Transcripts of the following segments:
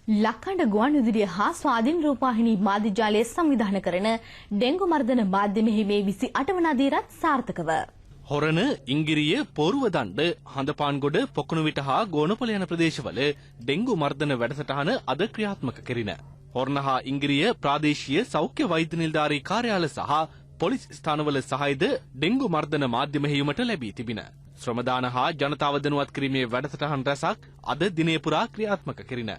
ලක්කඩ ගුවන්විදුලිය හා ස්වාධීන රූපවාහිනී මාධ්‍ය ජාලය සංවිධානය කරන ඩෙංගු මර්ධන මාධ්‍ය මෙහිමේ 28 වන දිනත් සාර්ථකව. හොරණ, ඉංගිරිය, පෝරුවදණ්ඩ, හඳපාන්ගොඩ, පොකුණුවිට හා ගෝනපොළ යන ප්‍රදේශවල ඩෙංගු මර්ධන වැඩසටහන අද ක්‍රියාත්මක කෙරින. හොරණ හා ඉංගිරිය ප්‍රාදේශීය සෞඛ්‍ය වෛද්‍ය නිලධාරී කාර්යාල සහ පොලිස් ස්ථානවල සහායද ඩෙංගු මර්ධන මාධ්‍ය මෙහෙයුමට ලැබී තිබින. ශ්‍රමදාන හා ජනතාව දැනුවත් කිරීමේ වැඩසටහන් රැසක් අද දිනය පුරා ක්‍රියාත්මක කෙරින.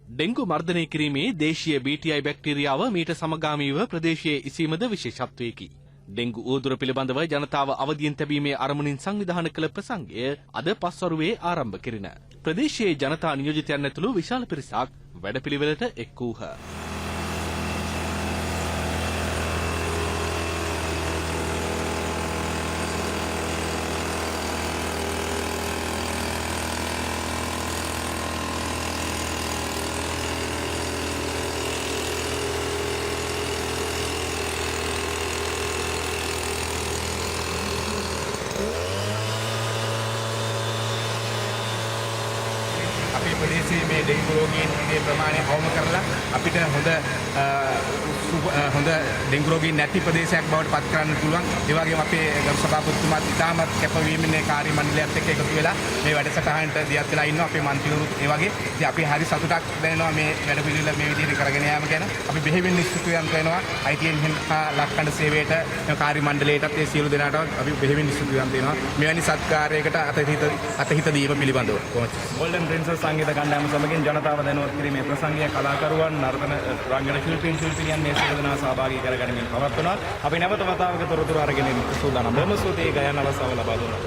ඩෙංගු මර්ධනය කිරීමේ දේශීය BTI බැක්ටීරියාව මීට සමගාමීව ප්‍රදේශයේ ඉසීමද විශේෂත්වයකි. ඩෙංගු ඌදුර පිළිබඳව ජනතාව අවදියෙන් තැබීමේ අරමුණින් සංවිධානය කළ ප්‍රසංගය අද පස්වරුවේ ආරම්භ කෙරින. ප්‍රදේශයේ ජනතා නියෝජිතයන් ඇතුළු විශාල පිරිසක් වැඩපිළිවෙලට එක් වූහ. අපේ ප්‍රදේශයේ මේ ඩෙංගු රෝගීන්ගේ ප්‍රමාණය අවම කරලා අපිට හොඳ ඩෙංගු රෝගීන් නැති ප්‍රදේශයක් බවට පත් කරන්න පුළුවන්. ඒ වගේම අපේ ගරු සභාපතිතුමාත් ඉතාමත් කැපවීමෙන් කාර්ය මණ්ඩලයත් එක්ක එකතු වෙලා මේ වැඩසටහනට දියත් වෙලා ඉන්නවා. අපේ මන්ත්‍රීවරුත් ඒ වගේ. ඉතින් අපි හරි සතුටක් දැනෙනවා මේ වැඩ පිළිවෙල මේ විදිහට කරගෙන යාම ගැන. අපි බෙහෙවින් ස්තුතිවන්ත වෙනවා ITN ලක්කඩ සේවයට කාර්ය මණ්ඩලයටත් ඒ සියලු දෙනාටත් අපි බෙහෙවින් ස්තුතිවන්ත වෙනවා. මෙවැනි සත්කාරයකට අතහිත දීම පිළිබඳව. ගෝල්ඩන් ප්‍රින්සස් සංගීත කණ්ඩායම සමගින් ජනතාව දැනුවත් කිරීමේ ප්‍රසංගය කලාකරුවන් නර්තන රංගන ශිල්පීන් මේ සියලු දෙනා සහභාගී කරගැනීමෙන් පවත්වනවා. අපි නැවත වතාවක තොරතුරු අරගෙන සූදානම්. බොහොම ස්තුතියි ගයන අවස්ථාව ලබා දුන්නා.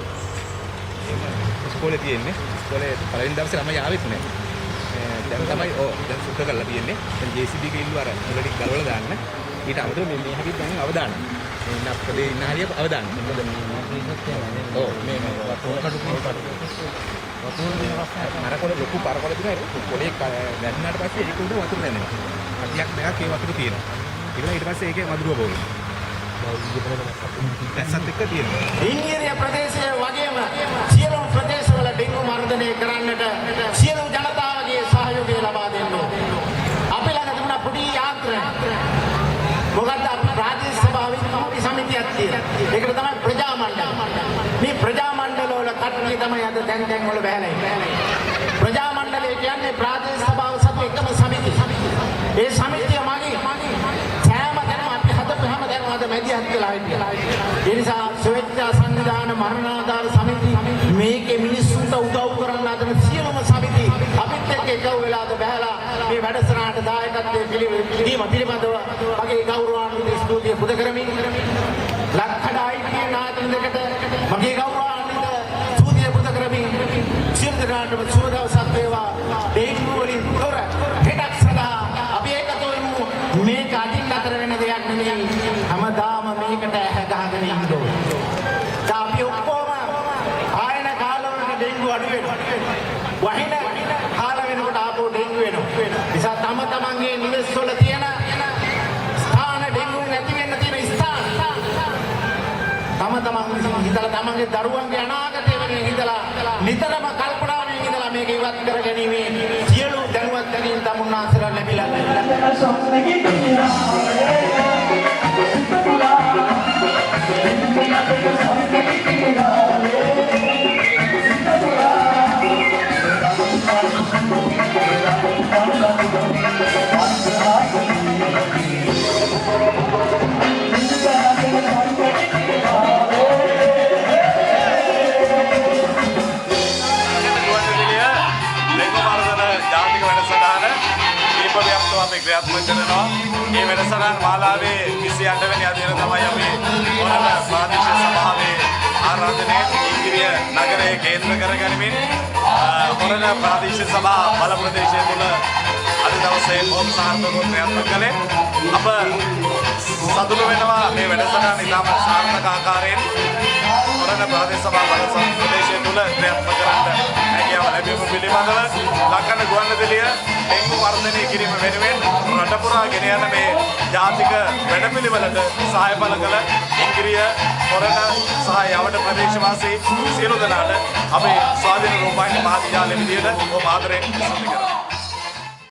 ඉස්කෝලේ තියෙන්නේ. ඉස්කෝලේ පළවෙනි දවසේ ළමයි ආවෙත් නෑ. දැන් තමයි දැන් සුද්ධ කරලා තියෙන්නේ. දැන් JCB එක ඉල්ලුවා අර මුලට ගලවලා දාන්න. ඊට අමතරව මේ හැටි දැන් අවදාන. මේ ඉන්න අපේ ඉන්න හරිය අවදාන. මොකද මේ නරකොල ලොකු පරකොල තියෙනවා. පොලේ වැන්නාට පස්සේ ඒක උඩ වතුර නැනවා. අඩියක් දෙකක් ඒ වතුර තියෙනවා. ඊට පස්සේ ඒකේ මදුරුව බෝලනවා. දැස්සත් එක්ක තියෙනවා. ඉංගිරිය ප්‍රදේශයේ වගේම සියලුම ප්‍රදේශවල ඩෙංගු මර්ධනය කරන්නට සියලු ජනතාවගේ සහයෝගය ලබා දෙන්න ඕනේ. අපි ළඟ තිබුණ පොඩි යාන්ත්‍රණයක්. මොකද ප්‍රාදේශීය සභාවේ කමිටු සමිතියක් තියෙනවා. ඒකට තමයි ප්‍රජා මණ්ඩල. මේ ප්‍රජා මණ්ඩල වල කට්ටිය තමයි අද දැන් වල බැහැලා ඉන්නේ. ප්‍රජා මණ්ඩලය කියන්නේ ප්‍රාදේශීය සභාව සතු එකම සමිතිය. ඒ සමිතිය මගින් සෑම දැනුම අපි හදපු හැම දැනුම අද මැදිහත් වෙලා ඉන්නවා. ඒ නිසා ස්වේච්ඡා සංවිධාන මරණාධාර සමිතිය මේකේ මිනිස්සුන්ට උදව් කරන්න හදන සියලුම සමිතිය අපිත් එක්ක එකව වෙලාද බැහැලා මේ වැඩසටහනට දායකත්වයේ පිළිබඳව මගේ ගෞරවාන්විත ස්තුතිය පුද කරමින් ලක්කඩ ITN ආයතන දෙකට මගේ ගෞරවාන්විත ස්තුතිය පුද කරමින් සියලු දෙනාටම සුබ දවසක් වේවා. ඩෙංගු වලින් තොර හෙටක් සඳහා අපි එකතු වෙමු. මේක අදින් අතර වෙන දෙයක් නෙමෙයි. හැමදාම මේකට ඇහැ ගහගෙන ඉන්න ඕනේ. අපි ඔක්කොම ආයන කාලවලට ඩෙංගු අඩු වෙනවා. වහින කාල වෙනකොට ආපහු ඩෙංගු වෙනවා. නිසා තමන්ගේ නිවෙස් වල තියෙන ස්ථාන ඩෙංගු නැති වෙන්න තියෙන ස්ථාන තමන් හිතලා තමන්ගේ දරුවන්ගේ අනාගතය වෙනුවෙන් හිතලා නිතරම කල්පනාවෙන් ඉඳලා මේක ඉවත් කරගැනීමේ සියලු දැනුවත් ගැනීම තමුන්නාසලා ලැබිලා අපි ක්‍රියාත්මක කරනවා. මේ වැඩසටහන මාලාවේ 28 වෙනි අදින තමයි අපි හොරණ ප්‍රාදේශීය සභාවේ ආරාධනයේ ඉංගිරිය නගරයේ කේන්ද්‍ර කරගනිමින් හොරණ ප්‍රාදේශීය සභා බල ප්‍රදේශයේ තුල අද දවසේ බොහොම සාර්ථකව ක්‍රියාත්මක කළේ. අප සතුටු වෙනවා මේ වැඩසටහන ඉතාමත් සාර්ථක ආකාරයෙන් හොරණ ප්‍රාදේශීය සභා බල ප්‍රදේශයේ තුල ක්‍රියාත්මක කරන්න හැකියාව ලැබීම පිළිබඳව ලක්කඩ ගුවන්විදුලිය ඩෙංගු වර්ධනය කිරීම වෙනුවෙන් රට පුරා ගෙන යන මේ ජාතික වැඩපිළිවෙලට සහාය බල කළ ඉංගිරිය හොරණ සහ යවඩ ප්‍රදේශවාසී සියලු දෙනාට අපේ ස්වාධීන රූපවාහිනී මාධ්‍ය ජාලය විදියට බොහොම ආදරයෙන් ස්තුති කරනවා.